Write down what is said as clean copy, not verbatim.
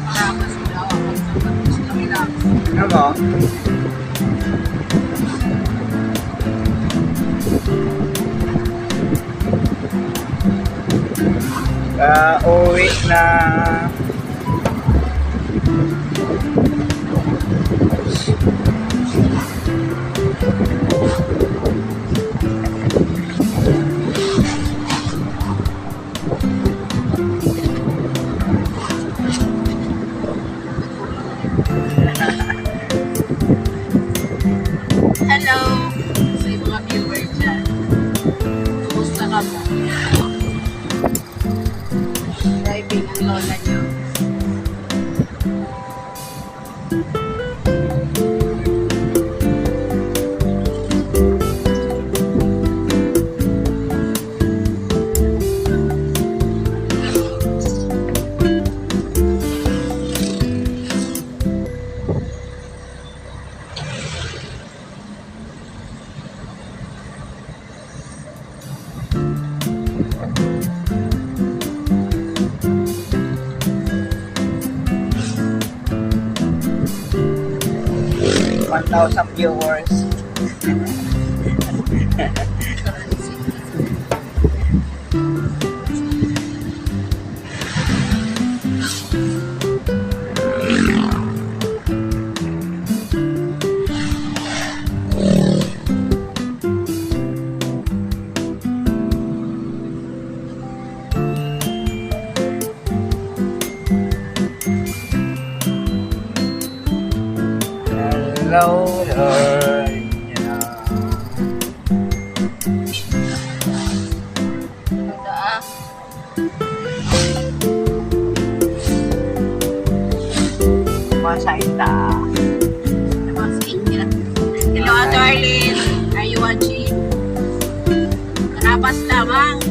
Marapas sila. Pagsabat sila relax. Ano mo? Uwi na. Hello! Sa mga viewer dyan. Kumusta ka mo? Driving ang lola nyo. Thousand viewers. Hello, Lord. Ganda ah. Masahin ta. Namaste niya. Hello, Darlene. Are you watching? Marapas lamang.